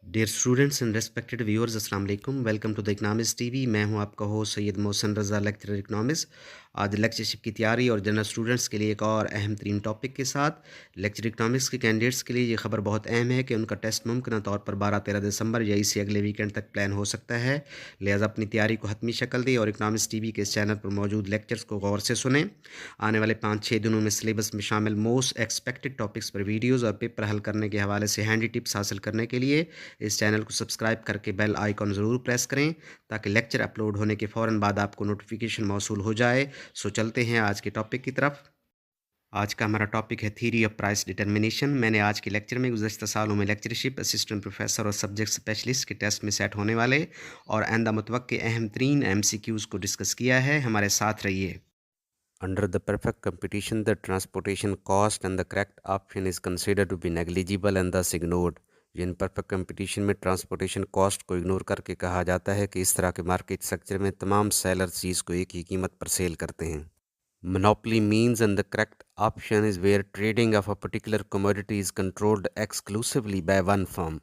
Dear students and respected viewers अस्सलाम वालेकुम। Welcome to the economics TV. मैं हूं आपका host Syed Mohsin Raza, lecturer economics. आज लेक्चरशिप की तैयारी और जनरल स्टूडेंट्स के लिए एक और अहम तरीन टॉपिक के साथ। लेक्चर इकनॉमिक्स के कैंडिडेट्स के लिए ये खबर बहुत अहम है कि उनका टेस्ट मुमकिन तौर पर 12-13 दिसंबर या इससे अगले वीकेंड तक प्लान हो सकता है। लिहाजा अपनी तैयारी को हतमी शक्ल दें और इकनॉमिक्स टीवी के इस चैनल पर मौजूद लेक्चर्स को गौर से सुने। आने वाले 5-6 दिनों में सिलेबस में शामिल मोस्ट एक्सपेक्टेड टॉपिक्स पर वीडियोज़ और पेपर हल करने के हवाले से हैंडी टिप्स हासिल करने के लिए इस चैनल को सब्सक्राइब करके बेल आइकॉन ज़रूर प्रेस करें ताकि लेक्चर अपलोड होने के फ़ौरन बाद आपको नोटिफिकेशन मौसूल हो जाए। सो चलते हैं आज के टॉपिक की तरफ। आज का हमारा टॉपिक है थ्योरी ऑफ प्राइस डिटर्मिनेशन। मैंने आज के लेक्चर में गुज़श्ता सालों में लेक्चरशिप, असिस्टेंट प्रोफेसर और सब्जेक्ट स्पेशलिस्ट के टेस्ट में सेट होने वाले और आइंदा मुतवक्के अहम तरीन MCQs को डिस्कस किया है। हमारे साथ रहिए। Under the perfect competition, the transportation cost and the correct option is considered to be negligible and thus ignored. In perfect competition में ट्रांसपोर्टेशन कॉस्ट को इग्नोर करके कहा जाता है कि इस तरह के मार्केट स्ट्रक्चर में तमाम सेलर चीज़ को एक ही कीमत पर सेल करते हैं। Monopoly means and the correct option is where trading of a particular commodity is controlled exclusively by one firm.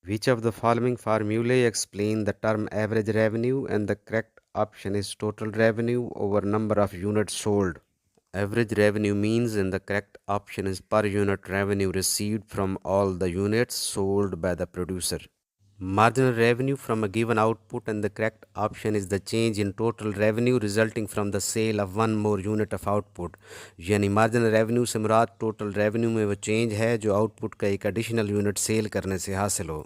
Which of the following formulae explain the term average revenue? And the correct option is total revenue over number of units sold. Average revenue means and the correct option is per unit revenue received from all the units sold by the producer. Marginal revenue from a given output and the correct option is the change in total revenue resulting from the sale of one more unit of output. यानी marginal revenue से मुराद total revenue में वो change है जो output का एक additional unit sale करने से हासिल हो।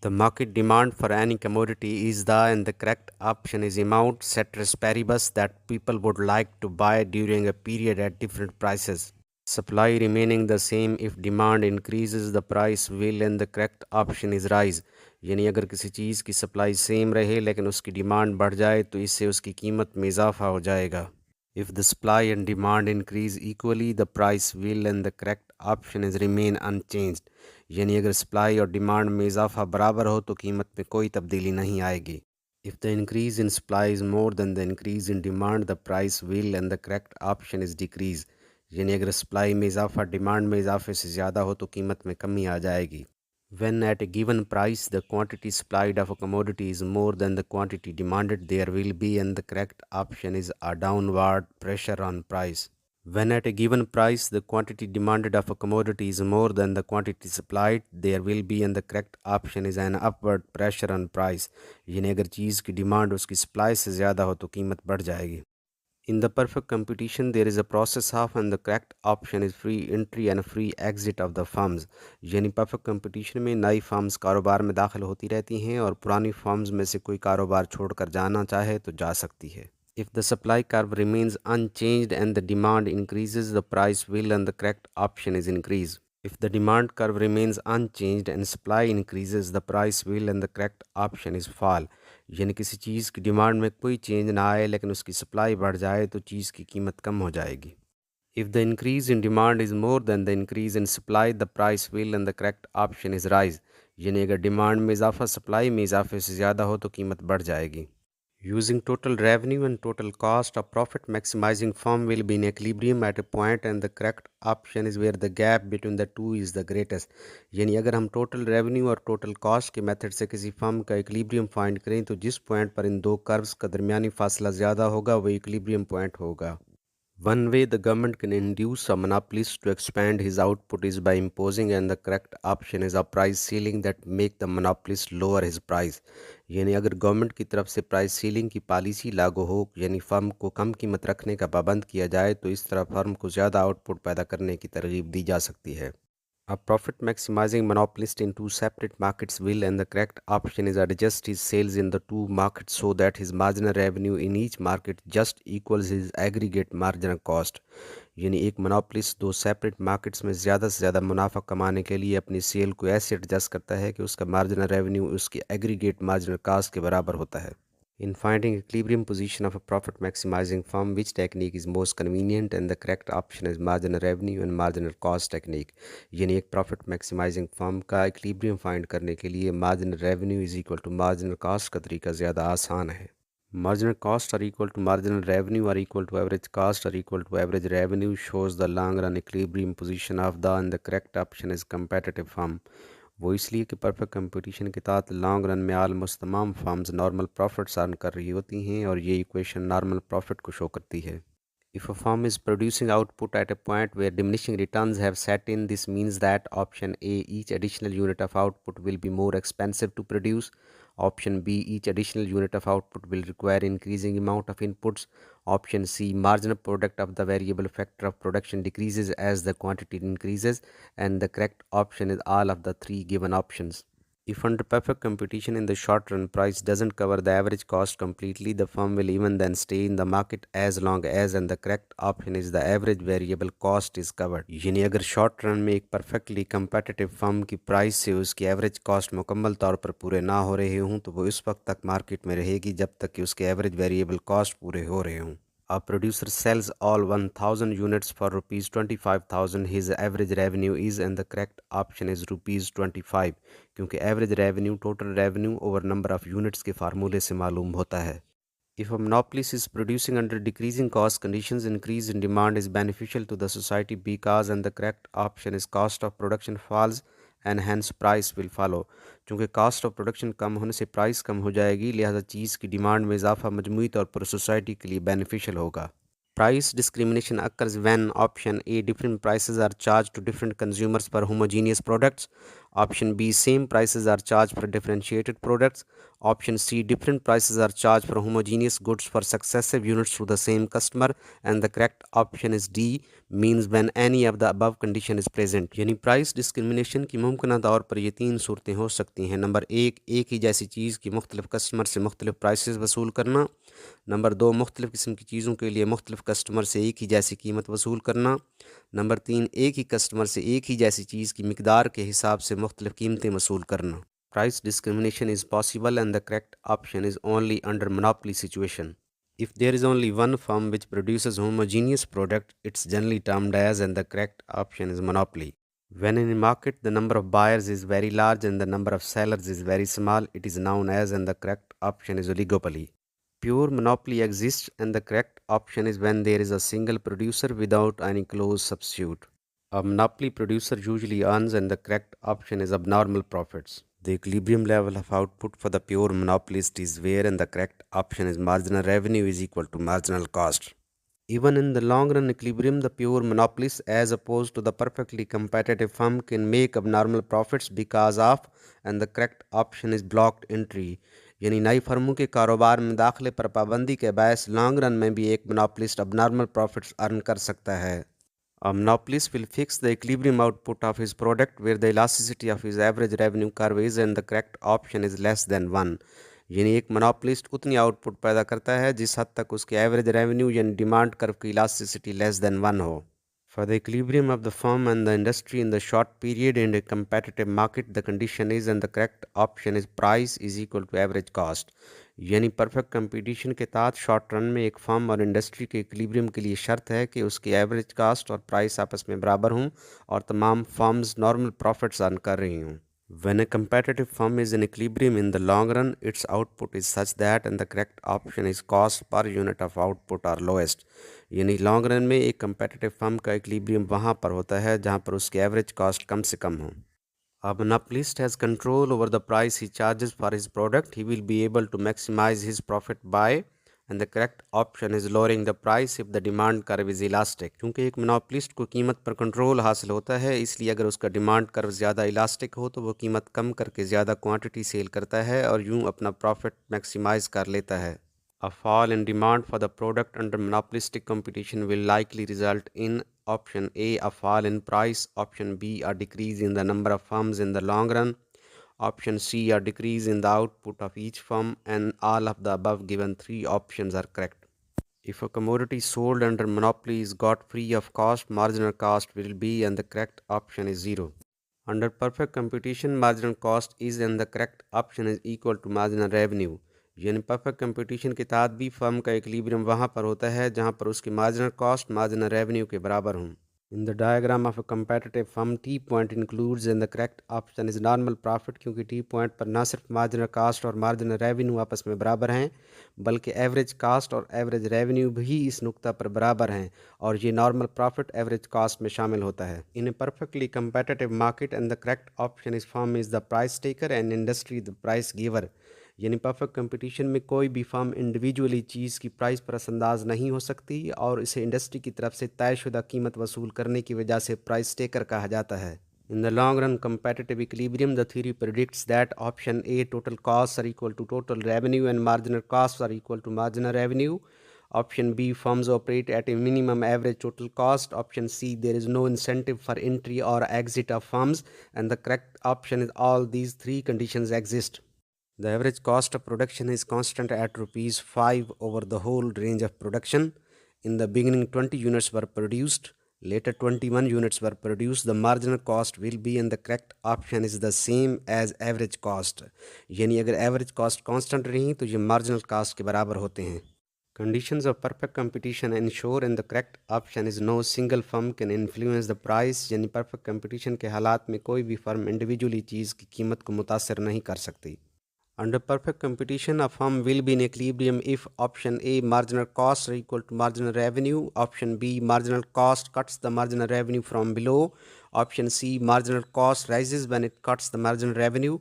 The market demand for any commodity is the and the correct option is amount ceteris paribus that people would like to buy during a period at different prices. Supply remaining the same if demand increases the price will and the correct option is rise. यानी अगर किसी चीज़ की supply same रहे लेकिन उसकी demand बढ़ जाए तो इससे उसकी कीमत में इजाफा हो जाएगा। If the supply and demand increase equally, the price will and the correct option is remain unchanged. यानी अगर सप्लाई और डिमांड में इजाफा बराबर हो तो कीमत में कोई तब्दीली नहीं आएगी। If the increase in supply is more than the increase in demand, the price will and the correct option is decrease. यानी अगर सप्लाई में इजाफा डिमांड में इजाफे से ज़्यादा हो तो कीमत में कमी आ जाएगी। When at a given price the quantity supplied of a commodity is more than the quantity demanded, there will be and the correct option is a downward pressure on price. When at a given price the quantity demanded of a commodity is more than the quantity supplied, there will be and the correct option is an upward pressure on price. यानी अगर चीज़ की demand उसकी supply से ज़्यादा हो तो कीमत बढ़ जाएगी। In the perfect competition, there is a process of and the correct option is free entry and free exit of the firms. यानी परफेक्ट कंपटीशन में नई फर्म्स कारोबार में दाखिल होती रहती हैं और पुरानी फर्म्स में से कोई कारोबार छोड़कर जाना चाहे तो जा सकती है। If the supply curve remains unchanged and the demand increases, the price will and the correct option is increase. If the demand curve remains unchanged and supply increases, the price will and the correct option is fall. यानी किसी चीज़ की demand में कोई change ना आए लेकिन उसकी supply बढ़ जाए तो चीज़ की कीमत कम हो जाएगी। If the increase in demand is more than the increase in supply, the price will and the correct option is rise. यानी अगर डिमांड में इजाफा सप्लाई में इजाफे से ज़्यादा हो तो कीमत बढ़ जाएगी। Using total revenue and total cost, a profit maximizing firm will be in equilibrium at a point and the correct option is where the gap between the two is the greatest. यानी अगर हम total revenue और total cost के method से किसी firm का equilibrium find करें तो जिस पॉइंट पर इन दो कर्व्स का दरमियानी फासला ज़्यादा होगा वह इक्विलिब्रियम पॉइंट होगा। One way the government can induce a monopolist to expand his output is by imposing and the correct option is a price ceiling that make the monopolist lower his price. यानी अगर government की तरफ से price ceiling की policy लागू हो यानी firm को कम कीमत रखने का पाबंद किया जाए तो इस तरह फर्म को ज़्यादा आउटपुट पैदा करने की तरगीब दी जा सकती है। A profit maximizing monopolist in two separate markets will and the correct option is adjust his sales in the two markets so that his marginal revenue in each market just equals his aggregate marginal cost. यानी एक मोनोपलिस्ट दो separate markets में ज़्यादा से ज़्यादा मुनाफा कमाने के लिए अपनी सेल को ऐसे एडजस्ट करता है कि उसका मार्जिनल रेवेन्यू उसके एग्रीगेट मार्जिनल कास्ट के बराबर होता है। In finding equilibrium position of a profit maximizing firm, which technique is most convenient and the correct option is marginal revenue and marginal cost technique. यानी एक प्रॉफिट मैक्सिमाइजिंग फर्म का equilibrium find करने के लिए marginal revenue is equal to marginal cost का तरीका ज़्यादा आसान है। Marginal cost are equal to marginal revenue are equal to average cost are equal to average revenue shows the long run equilibrium position of the and the correct option is competitive firm. वो इसलिए कि perfect competition के तहत long run में almost तमाम firms normal profits earn कर रही होती हैं और ये इक्वेशन नॉर्मल प्रॉफिट को शो करती है। If a firm is producing output at a point where diminishing returns have set in, this means that option A, each additional unit of output will be more expensive to produce. Option B, each additional unit of output will require increasing amount of inputs. Option C, marginal product of the variable factor of production decreases as the quantity increases. And the correct option is all of the three given options. If under perfect competition in the short run price doesn't cover the average cost completely, the firm will even then stay in the market as long as, and the correct option is the average variable cost is covered. यानी अगर short run में एक perfectly competitive firm की price से उसकी average cost मुकम्मल तौर पर पूरे ना हो रहे हों तो वो इस वक्त तक मार्केट में रहेगी जब तक कि उसके एवरेज वेरिएबल कॉस्ट पूरे हो रहे हों। A producer sells all 1000 units for rupees 25,000. His average revenue is, and the correct option is rupees 25, क्योंकि average revenue total revenue over number of units के फार्मूले से मालूम होता है। If a monopolist is producing under decreasing cost conditions, increase in demand is beneficial to the society because, and the correct option is cost of production falls and hence price will follow. चूँकि cast of production कम होने से price कम हो जाएगी, लिहाजा चीज़ की demand में इजाफा मजमूई तौर पर सोसाइटी के लिए बेनिफिशियल होगा। Price discrimination occurs when option A, different prices are charged to different consumers for homogeneous products. Option B, same prices are charged for differentiated products. Option C, different prices are charged for homogeneous goods for successive units to the same customer. And the correct option is D, means when any of the above condition is present. यानी price discrimination की मुमकिन तौर पर ये तीन सूरतें हो सकती हैं। नंबर एक ही जैसी चीज़ की मुख्तलिफ कस्टमर से मुख्तलिफ प्राइसेस वसूल करना। नंबर दो, मुख्तलिफ किस्म की चीज़ों के लिए मुख्तलिफ कस्टमर से एक ही जैसी कीमत वसूल करना। नंबर तीन, एक ही कस्टमर से एक ही जैसी चीज़ की मिकदार के हिसाब से मुख्तलिफ कीमतें वसूल करना। Price discrimination is possible and the correct option is only under monopoly situation. If there is only one firm which produces homogeneous product, it's generally termed as, and the correct option is monopoly. When in a market the number of buyers is very large and the number of sellers is very small, it is known as, and the correct option is oligopoly. Pure monopoly exists and the correct option is when there is a single producer without any close substitute. A monopoly producer usually earns and the correct option is abnormal profits. The equilibrium level of output for the pure monopolist is where, and the correct option is marginal revenue is equal to marginal cost. Even in the long run equilibrium, the pure monopolist as opposed to the perfectly competitive firm can make abnormal profits because of, and the correct option is blocked entry. यानी नई फर्मों के कारोबार में दाखिले पर पाबंदी के बायस लॉन्ग रन में भी एक मोनोपलिस्ट abnormal profits अर्न कर सकता है। A monopolist will fix the equilibrium output of his product where the elasticity of his average revenue curve is, and the correct option is less than 1. यानी एक मोनोपलिस्ट उतनी output पैदा करता है जिस हद तक उसके एवरेज रेवेन्यू यानी डिमांड कर्व की इलास्टिसिटी लेस देन 1 हो। For the equilibrium of the firm and the industry in the short period in a competitive market, the condition is, and the correct option is price is equal to average cost. यानी perfect competition के तहत short run में एक firm और industry के equilibrium के लिए शर्त है कि उसकी एवरेज कास्ट और प्राइस आपस में बराबर हों और तमाम फर्म्स नॉर्मल प्रॉफिट्स अर्न कर रही हों। When a competitive firm is in equilibrium in the long run, its output is such that, and the correct option is cost per unit of output are lowest. यानी long run में एक competitive firm का equilibrium वहाँ पर होता है जहाँ पर उसकी एवरेज कॉस्ट कम से कम हो। A monopolist has control over the price he charges for his product. He will be able to maximize his profit by, and the correct option is lowering the price if the demand curve is elastic. क्योंकि एक मोनोपलिस्ट को कीमत पर control हासिल होता है, इसलिए अगर उसका डिमांड कर्व ज़्यादा इलास्टिक हो तो वो कीमत कम करके ज़्यादा क्वांटिटी सेल करता है और यूं अपना प्रॉफिट मैक्सिमाइज कर लेता है। A fall in demand for the product under monopolistic competition will likely result in option A, a fall in price, option B, a decrease in the number of firms in the long run, option C, a decrease in the output of each firm, and all of the above given three options are correct. If a commodity sold under monopoly is got free of cost, marginal cost will be, and the correct option is 0. Under perfect competition, marginal cost is, and the correct option is equal to marginal revenue. यानी perfect competition के तहत भी firm का equilibrium वहाँ पर होता है जहाँ पर उसकी मार्जिनल कॉस्ट मार्जिनल रेवेन्यू के बराबर हों। In the diagram of a competitive firm, T point includes and the correct option is normal profit, क्योंकि T point पर ना सिर्फ marginal cost और marginal revenue आपस में बराबर हैं, बल्कि average cost और average revenue भी इस नुक्ता पर बराबर हैं, और ये normal profit average cost में शामिल होता है. In a perfectly competitive market, and the correct option is firm is the price taker and industry the price giver. यानी परफेक्ट कंपटीशन में कोई भी फर्म इंडिविजुअली चीज़ की प्राइस पर असंदाज नहीं हो सकती, और इसे इंडस्ट्री की तरफ से तयशुदा कीमत वसूल करने की वजह से प्राइस टेकर कहा जाता है. In the long run competitive equilibrium, the theory predicts that option A, total costs are equal to total revenue and marginal costs are equal to marginal revenue. Option B, firms operate at a minimum average total cost. Option C, there is no incentive for entry or exit of firms. And the correct option is all these three conditions exist. The average cost of production is constant at rupees 5 over the whole range of production. In the beginning, 20 units were produced. Later, 21 units were produced. The marginal cost will be, and the correct option is the same as average cost. यानी अगर average cost constant रही तो ये marginal cost के बराबर होते हैं. Conditions of perfect competition ensure, and the correct option is no single firm can influence the price. यानी perfect competition के हालात में कोई भी फर्म इंडिविजुअली चीज़ की कीमत को मुतासर नहीं कर सकती. Under perfect competition, a firm will be in equilibrium if option A, marginal costs are equal to marginal revenue. Option B, marginal cost cuts the marginal revenue from below. Option C, marginal cost rises when it cuts the marginal revenue.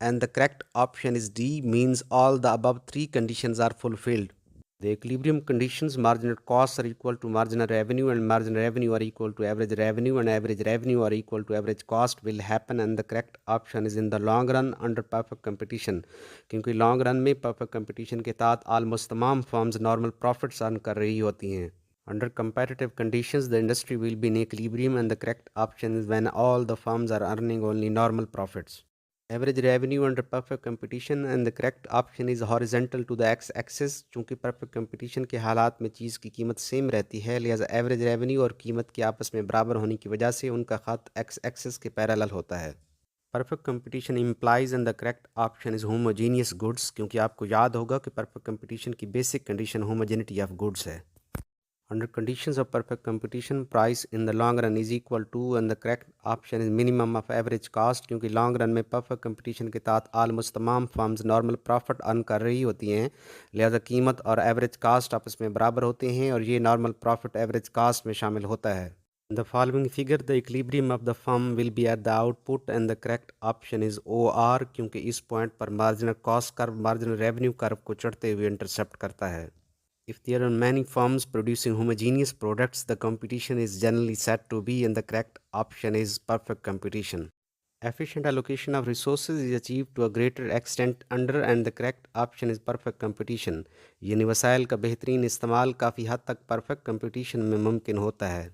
And the correct option is D, means all the above three conditions are fulfilled. The equilibrium conditions, marginal costs are equal to marginal revenue and marginal revenue are equal to average revenue and average revenue are equal to average cost will happen, and the correct option is in the long run under perfect competition. क्योंकि long run में perfect competition के तहत almost तमाम firms normal profits earn कर रही होती हैं. Under competitive conditions, the industry will be in equilibrium, and the correct option is when all the firms are earning only normal profits. Average revenue under perfect competition, and the correct option is horizontal to the x-axis. चूँकि perfect competition के हालात में चीज़ की कीमत same रहती है, लिहाजा average revenue और कीमत के आपस में बराबर होने की वजह से उनका खत x-axis के पैरेलल होता है. Perfect competition implies, and the correct option is homogeneous goods, क्योंकि आपको याद होगा कि perfect competition की basic condition homogeneity of goods है. Under conditions of perfect competition, price in the long run is equal to, and the correct option is minimum of average cost, क्योंकि long run में perfect competition के तहत almost तमाम firms normal profit earn कर रही होती हैं, लिहाजा कीमत और average cost आपस में बराबर होते हैं, और ये normal profit average cost में शामिल होता है. In the following figure, the equilibrium of the firm will be at the output, and the correct option is OR, क्योंकि इस point पर marginal cost curve marginal revenue curve को चढ़ते हुए intercept करता है. If there are many firms producing homogeneous products, the competition is generally said to be, and the correct option is perfect competition. Efficient allocation of resources is achieved to a greater extent under, and the correct option is perfect competition. यानी वसाइल का बेहतरीन इस्तेमाल काफ़ी हद तक perfect competition में मुमकिन होता है.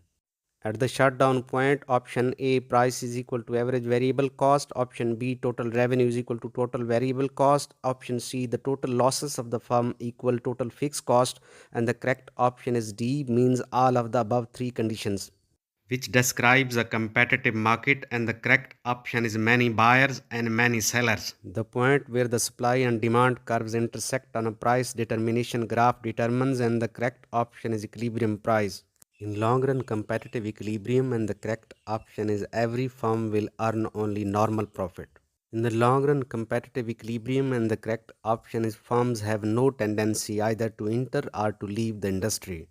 At the shutdown point, option A, price is equal to average variable cost. Option B, total revenue is equal to total variable cost. Option C, the total losses of the firm equal total fixed cost. And the correct option is D, means all of the above three conditions, which describes a competitive market, and the correct option is many buyers and many sellers. The point where the supply and demand curves intersect on a price determination graph determines, and the correct option is equilibrium price. In long run competitive equilibrium, and the correct option is every firm will earn only normal profit. In the long run competitive equilibrium, and the correct option is firms have no tendency either to enter or to leave the industry.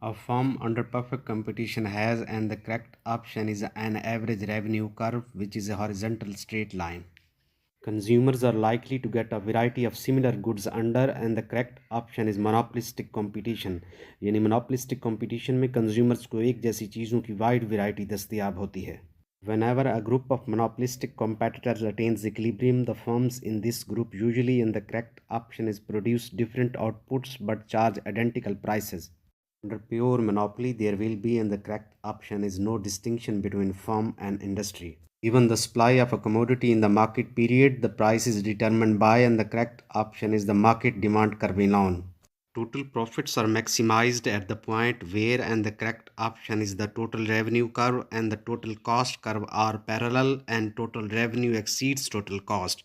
A firm under perfect competition has, and the correct option is an average revenue curve, which is a horizontal straight line. Consumers are likely to get a variety of similar goods under, and the correct option is monopolistic competition. यानी monopolistic competition में consumers को एक जैसी चीज़ों की wide variety दस्तयाब होती है. Whenever a group of monopolistic competitors attains equilibrium, the firms in this group usually, and the correct option is produce different outputs but charge identical prices. Under pure monopoly, there will be, and the correct option is no distinction between firm and industry. Given the supply of a commodity in the market period, the price is determined by, and the correct option is the market demand curve alone. Total profits are maximized at the point where, and the correct option is the total revenue curve and the total cost curve are parallel, and total revenue exceeds total cost.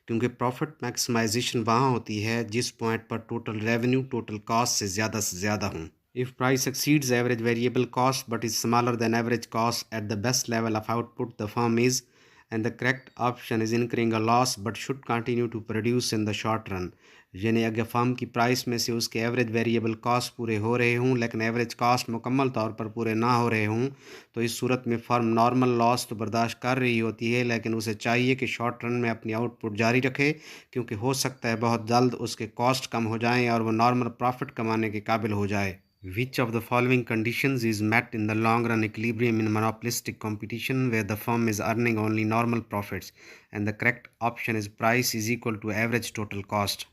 क्योंकि profit maximization वहाँ होती है जिस point पर total revenue total cost से ज़्यादा हों. If price exceeds average variable cost but is smaller than average cost at the best level of output, the firm is, and the correct option is incurring a loss but should continue to produce in the short run. यानी अगर firm की price में से उसके average variable cost पूरे हो रहे हों लेकिन एवरेज कॉस्ट मुकम्मल तौर पर पूरे ना हो रहे हों, तो इस सूरत में फ़र्म नॉर्मल लॉस तो बर्दाश्त कर रही होती है, लेकिन उसे चाहिए कि शॉर्ट रन में अपनी आउटपुट जारी रखे, क्योंकि हो सकता है बहुत जल्द उसके कॉस्ट कम हो जाएं और वह नॉर्मल प्रॉफिट कमाने के काबिल हो जाए. Which of the following conditions is met in the long run equilibrium in monopolistic competition where the firm is earning only normal profits? And the correct option is price is equal to average total cost.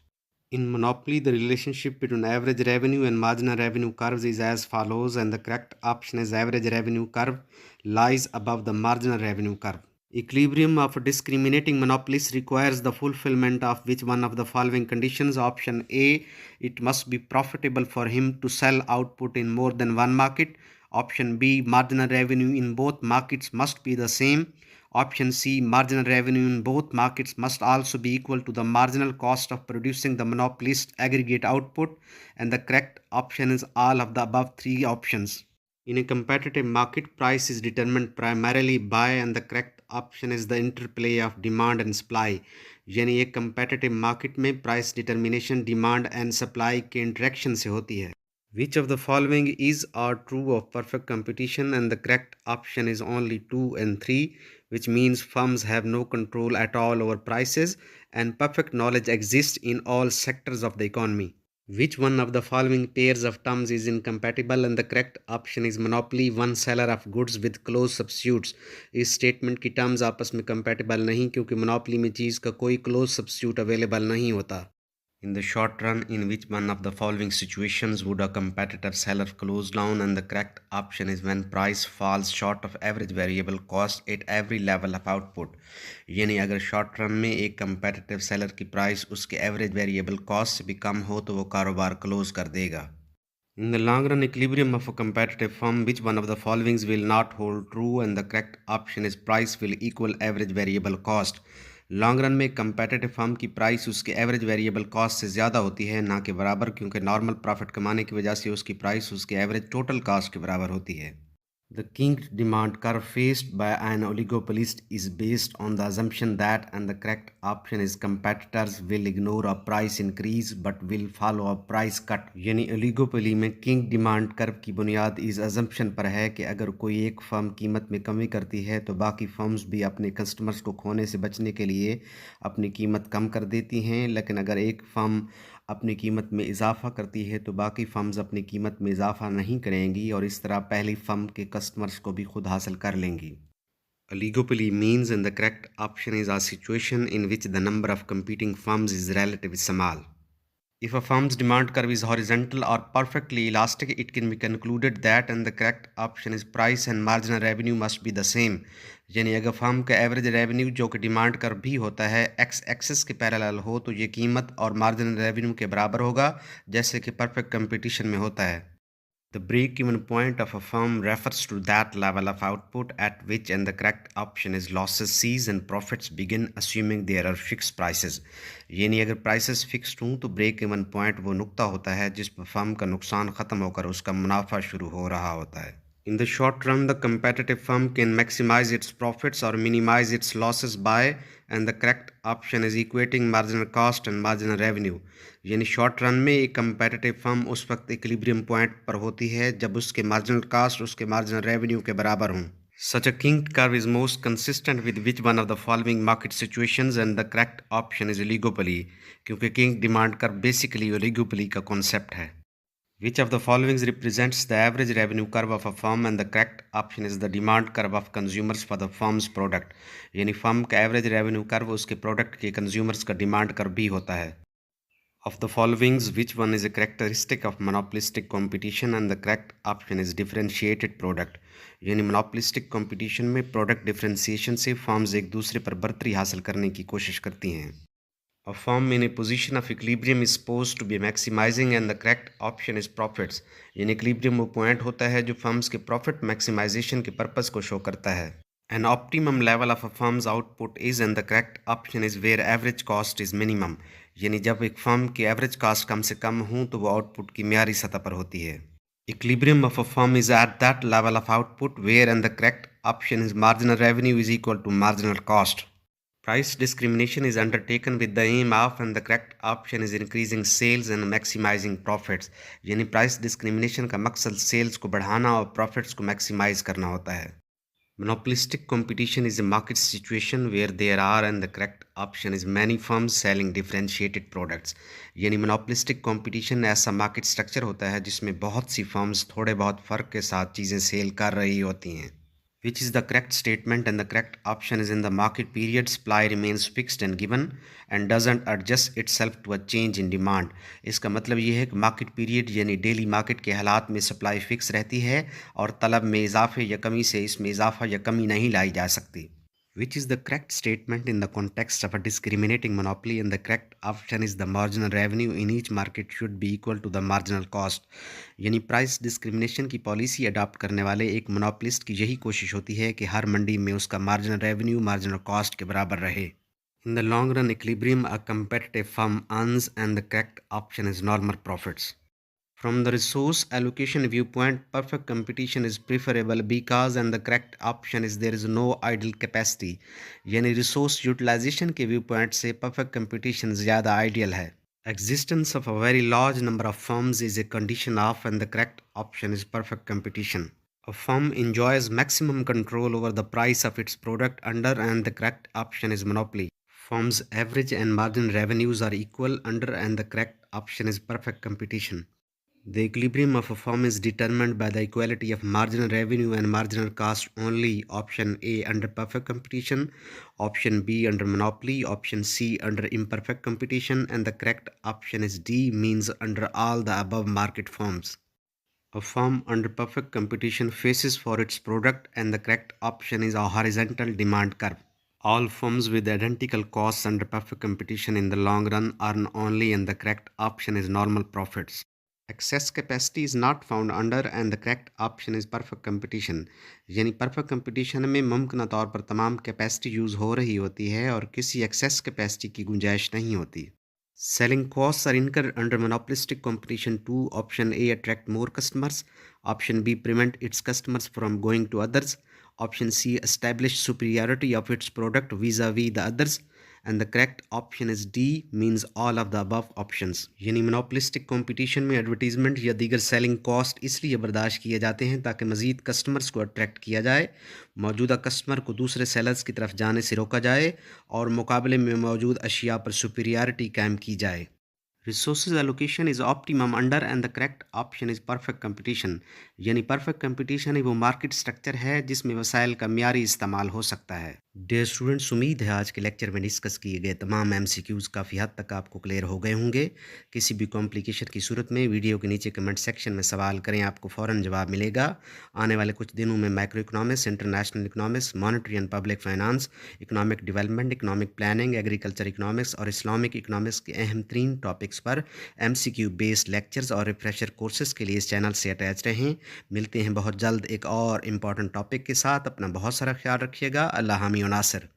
In monopoly, the relationship between average revenue and marginal revenue curves is as follows, and the correct option is average revenue curve lies above the marginal revenue curve. Equilibrium of a discriminating monopolist requires the fulfillment of which one of the following conditions? Option A, it must be profitable for him to sell output in more than one market. Option B, marginal revenue in both markets must be the same. Option C, marginal revenue in both markets must also be equal to the marginal cost of producing the monopolist aggregate output. And the correct option is all of the above three options. In a competitive market, price is determined primarily by, and the correct option is the interplay of demand and supply. यानी एक competitive market में price determination demand and supply के interaction से होती है. Which of the following is or true of perfect competition? And the correct option is only 2 and 3, which means firms have no control at all over prices and perfect knowledge exists in all sectors of the economy. Which one of the following pairs of terms is incompatible? And the correct option is monopoly, one seller of goods with close substitutes. इस statement की terms आपस में compatible नहीं, क्योंकि monopoly में चीज़ का कोई close substitute available नहीं होता. In the short run, in which one of the following situations would a competitor seller close down? And the correct option is when price falls short of average variable cost at every level of output. यानी अगर short run में एक competitive seller की price उसके average variable cost से भी कम हो तो वो कारोबार क्लोज कर देगा. In the long run equilibrium of a competitive firm, which one of the followings will not hold true? And the correct option is price will equal average variable cost. Long run में competitive firm की price उसके average variable cost से ज़्यादा होती है, ना कि बराबर, क्योंकि नॉर्मल प्रॉफिट कमाने की वजह से उसकी प्राइस उसके एवरेज टोटल कॉस्ट के बराबर होती है. The kinked demand curve faced by an oligopolist is based on the assumption that, and the correct option is competitors will ignore a price increase but will follow a price cut. यानी oligopoly में king demand curve की बुनियाद इस assumption पर है कि अगर कोई एक फर्म कीमत में कमी करती है तो बाकी फर्म्स भी अपने कस्टमर्स को खोने से बचने के लिए अपनी कीमत कम कर देती हैं, लेकिन अगर एक फर्म अपनी कीमत में इजाफा करती है तो बाकी फर्म्स अपनी कीमत में इजाफा नहीं करेंगी और इस तरह पहली फर्म के कस्टमर्स को भी खुद हासिल कर लेंगी. Oligopoly means, and the correct option is a situation in which the number of competing firms is relatively small. If a firm's demand curve is horizontal or perfectly elastic, it can be concluded that, and the correct option is price and marginal revenue must be the same. यानी अगर firm का average revenue जो कि demand curve भी होता है x axis के parallel हो तो ये कीमत और मार्जिनल रेवेन्यू के बराबर होगा, जैसे कि परफेक्ट कंपटीशन में होता है. The break-even point of a firm refers to that level of output at which, and the correct option is losses cease and profits begin, assuming there are fixed prices. यानी अगर prices fixed हों तो break even point वो नुक्ता होता है जिस पर फर्म का नुकसान ख़त्म होकर उसका मुनाफा शुरू हो रहा होता है. In the short run, the competitive firm can maximize its profits or minimize its losses by, and the correct option is equating marginal cost and marginal revenue. यानी शॉर्ट रन में एक कंपेटिटिव फर्म उस वक्त equilibrium point पर होती है जब उसके मार्जिनल कास्ट उसके मार्जिनल रेवेन्यू के बराबर हों. Such a kinked curve is most consistent with which one of the following market situations? And the correct option is oligopoly, क्योंकि king demand curve basically oligopoly का कॉन्सेप्ट है. Which of the following represents the average revenue curve of a firm? And the correct option is the demand curve of consumers for the firm's product. यानी firm का average revenue curve उसके product के consumers का demand curve भी होता है. Of the following, which one is a characteristic of monopolistic competition? And the correct option is differentiated product. यानी monopolistic competition में प्रोडक्ट डिफरेंशिएशन से फर्म्स एक दूसरे पर बढ़तरी हासिल करने की कोशिश करती हैं. A firm in a position of equilibrium is supposed to be maximizing, and the correct option is profits. यानी equilibrium वो पॉइंट होता है जो फर्म्स के प्रॉफिट मैक्सिमाइजेशन के पर्पस को शो करता है. An optimum level of a firm's output is, and the correct option is where average cost is minimum. यानी जब एक फर्म की एवरेज कास्ट कम से कम हो तो वो आउटपुट की मियारी सतह पर होती है. Equilibrium of a firm is at that level of output where and the correct option is marginal revenue is equal to marginal cost. Price discrimination is undertaken with the aim of and the correct option is increasing sales and maximizing profits. यानी price discrimination का मकसद sales को बढ़ाना और profits को maximise करना होता है. Monopolistic competition is a market situation where there are and the correct option is many firms selling differentiated products. यानी monopolistic competition ऐसा market structure होता है जिसमें बहुत सी firms थोड़े बहुत फ़र्क के साथ चीज़ें सेल कर रही होती हैं. Which is the correct statement and the correct option is in the market period supply remains fixed and given and doesn't adjust itself to a change in demand. इसका मतलब ये है कि मार्केट पीरियड यानी डेली मार्केट के हालात में supply fix रहती है और तलब में इजाफे या कमी से इसमें इजाफा या कमी नहीं लाई जा सकती. Which is the correct statement in the context of a discriminating monopoly and the correct option is the marginal revenue in each market should be equal to the marginal cost. यानी प्राइस डिस्क्रिमिनेशन की policy adopt करने वाले एक मोनोपलिस्ट की यही कोशिश होती है कि हर मंडी में उसका मार्जिनल रेवेन्यू मार्जिनल कॉस्ट के बराबर रहे. In the long run equilibrium a competitive firm earns and the correct option is normal profits. From the resource allocation viewpoint, perfect competition is preferable because and the correct option is there is no idle capacity. यानी resource utilization के viewpoint से perfect competition ज़्यादा ideal है. Existence of a very large number of firms is a condition of and the correct option is perfect competition. A firm enjoys maximum control over the price of its product under and the correct option is monopoly. Firms' average and margin revenues are equal under and the correct option is perfect competition. The equilibrium of a firm is determined by the equality of marginal revenue and marginal cost only. Option A under perfect competition, option B under monopoly, option C under imperfect competition, and the correct option is D means under all the above market firms. A firm under perfect competition faces for its product and the correct option is a horizontal demand curve. All firms with identical costs under perfect competition in the long run earn only and the correct option is normal profits. Excess capacity is not found under and the correct option is perfect competition. यानी perfect competition में मुमकिन तौर पर तमाम capacity use हो रही होती है और किसी excess कैपेसिटी की गुंजाइश नहीं होती. Selling costs are incurred under monopolistic competition too. Option A attract more customers. Option B prevent its customers from going to others. Option C establish superiority of its product vis-a-vis the others. And the correct option is D means all of the above options. यानी monopolistic competition में advertisement या दीगर selling cost इसलिए बर्दाश्त किए जाते हैं ताकि मज़ीद कस्टमर्स को अट्रैक्ट किया जाए, मौजूदा कस्टमर को दूसरे सेलर्स की तरफ जाने से रोका जाए और मुकाबले में मौजूद अशिया पर सुपीरियरिटी कायम की जाए. Resources allocation is optimum under and the correct option is perfect competition. यानी perfect competition ही वो मार्केट स्ट्रक्चर है जिसमें वसाइल का म्यारी इस्तेमाल हो सकता है. डियर स्टूडेंट्स, उम्मीद है आज के लेक्चर में डिस्कस किए गए तमाम MCQs काफ़ी हद तक आपको क्लियर हो गए होंगे. किसी भी कॉम्प्लिकेशन की सूरत में वीडियो के नीचे कमेंट सेक्शन में सवाल करें, आपको फ़ौरन जवाब मिलेगा. आने वाले कुछ दिनों में micro economics, international economics, monetary and public finance, economic development, economic planning, agriculture economics और इस्लामिक इकोनॉमिक्स के अहम तरीन टॉपिक्स पर MCQ बेस्ड लेक्चर्स और रिफ्रेशर कोर्सेज़ के लिए इस चैनल से अटैच रहें. मिलते हैं बहुत जल्द एक और इम्पॉर्टेंट टॉपिक के साथ. अपना बहुत सारा ख्याल रखिएगा. अल्लाह हामी व नासिर.